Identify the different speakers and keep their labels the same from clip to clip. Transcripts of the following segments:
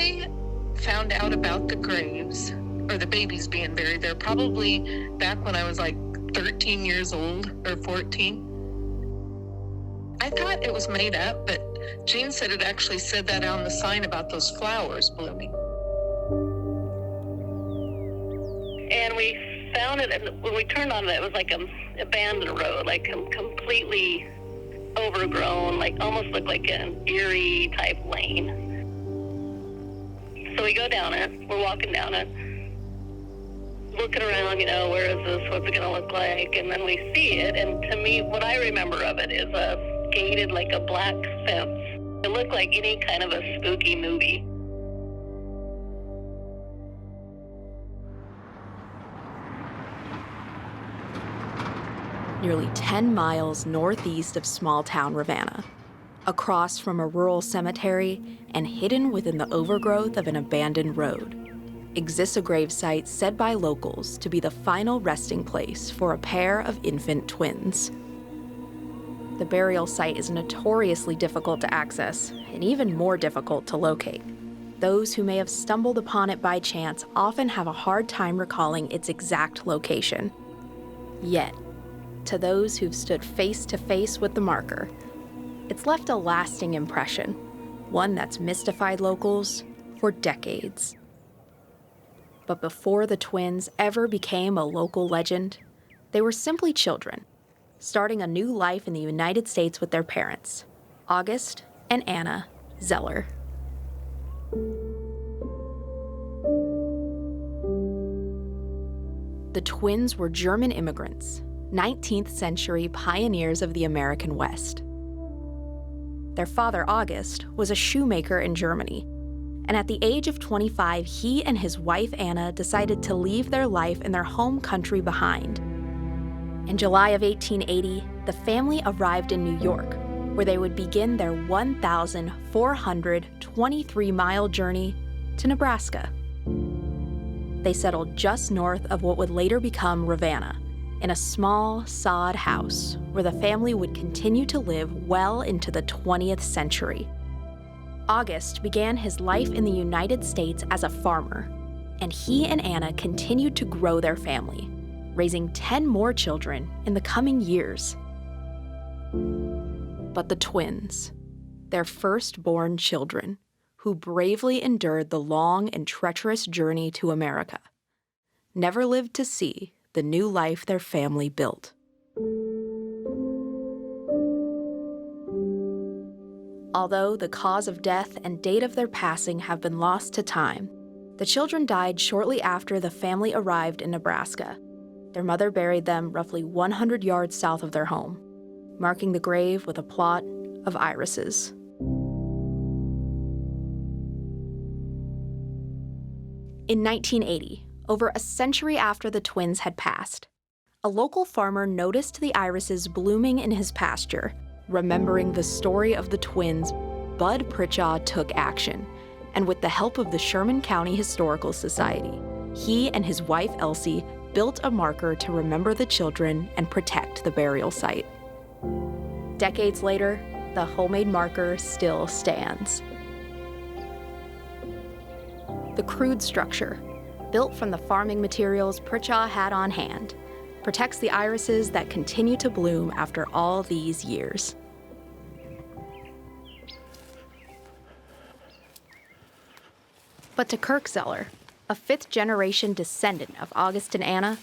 Speaker 1: I found out about the graves, or the babies being buried there, probably back when I was like 13 years old or 14. I thought it was made up, but Jean said it actually said that on the sign about those flowers blooming.
Speaker 2: And we found it, and when we turned on it, it was like an abandoned road, like completely overgrown, like almost looked like an eerie type lane. So we go down it, we're walking down it, looking around, where is this, what's it going to look like? And then we see it, and to me, what I remember of it is a gated, like a black fence. It looked like any kind of a spooky movie.
Speaker 3: Nearly 10 miles northeast of small-town Ravenna, across from a rural cemetery and hidden within the overgrowth of an abandoned road, exists a gravesite said by locals to be the final resting place for a pair of infant twins. The burial site is notoriously difficult to access and even more difficult to locate. Those who may have stumbled upon it by chance often have a hard time recalling its exact location. Yet, to those who've stood face to face with the marker, it's left a lasting impression, one that's mystified locals for decades. But before the twins ever became a local legend, they were simply children, starting a new life in the United States with their parents, August and Anna Zeller. The twins were German immigrants, 19th century pioneers of the American West. Their father, August, was a shoemaker in Germany, and at the age of 25, he and his wife, Anna, decided to leave their life in their home country behind. In July of 1880, the family arrived in New York, where they would begin their 1,423-mile journey to Nebraska. They settled just north of what would later become Ravenna, in a small sod house where the family would continue to live well into the 20th century. August began his life in the United States as a farmer, and he and Anna continued to grow their family, raising 10 more children in the coming years. But the twins, their firstborn children, who bravely endured the long and treacherous journey to America, never lived to see the new life their family built. Although the cause of death and date of their passing have been lost to time, the children died shortly after the family arrived in Nebraska. Their mother buried them roughly 100 yards south of their home, marking the grave with a plot of irises. In 1980, over a century after the twins had passed, a local farmer noticed the irises blooming in his pasture. Remembering the story of the twins, Bud Pritchard took action, and with the help of the Sherman County Historical Society, he and his wife Elsie built a marker to remember the children and protect the burial site. Decades later, the homemade marker still stands. The crude structure, built from the farming materials Pritchard had on hand, protects the irises that continue to bloom after all these years. But to Kirk Zeller, a fifth-generation descendant of August and Anna,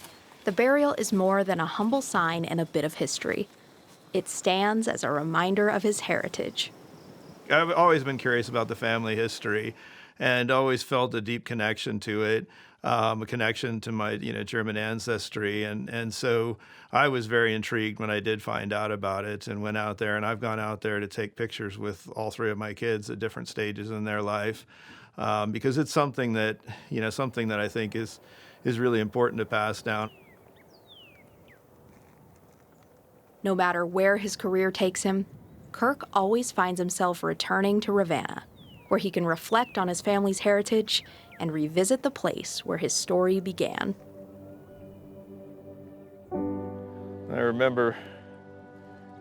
Speaker 3: the burial is more than a humble sign and a bit of history. It stands as a reminder of his heritage.
Speaker 4: I've always been curious about the family history and always felt a deep connection to it, a connection to my German ancestry. And so I was very intrigued when I did find out about it and went out there. And I've gone out there to take pictures with all three of my kids at different stages in their life. Because it's something that I think is really important to pass down.
Speaker 3: No matter where his career takes him, Kirk always finds himself returning to Ravenna, where he can reflect on his family's heritage and revisit the place where his story began.
Speaker 4: I remember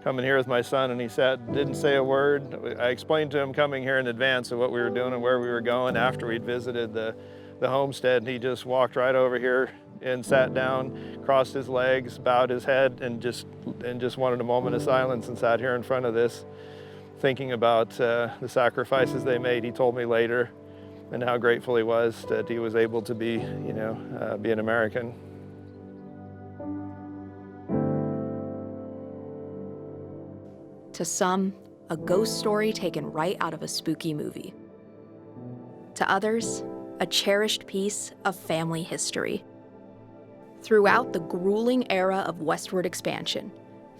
Speaker 4: coming here with my son, and he didn't say a word. I explained to him coming here in advance of what we were doing and where we were going after we'd visited the homestead, and he just walked right over here and sat down, crossed his legs, bowed his head, and just wanted a moment of silence, and sat here in front of this, thinking about the sacrifices they made. He told me later, and how grateful he was that he was able to be an American.
Speaker 3: To some, a ghost story taken right out of a spooky movie. To others, a cherished piece of family history. Throughout the grueling era of westward expansion,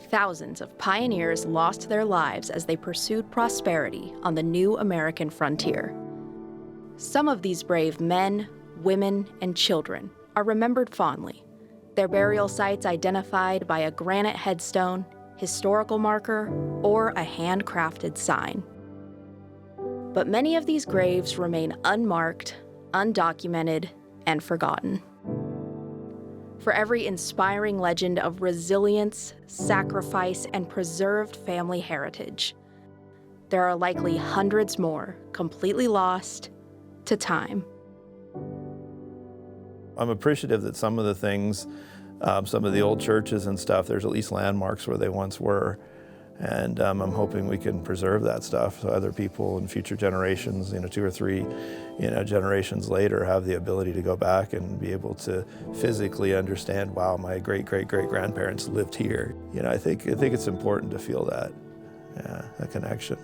Speaker 3: thousands of pioneers lost their lives as they pursued prosperity on the new American frontier. Some of these brave men, women, and children are remembered fondly, their burial sites identified by a granite headstone, historical marker, or a handcrafted sign. But many of these graves remain unmarked, undocumented, and forgotten. For every inspiring legend of resilience, sacrifice, and preserved family heritage, there are likely hundreds more completely lost to time.
Speaker 4: I'm appreciative that some of the things, some of the old churches and stuff, there's at least landmarks where they once were. And I'm hoping we can preserve that stuff so other people in future generations, 2 or 3, generations later, have the ability to go back and be able to physically understand, wow, my great-great-great-grandparents lived here. I think it's important to feel that connection.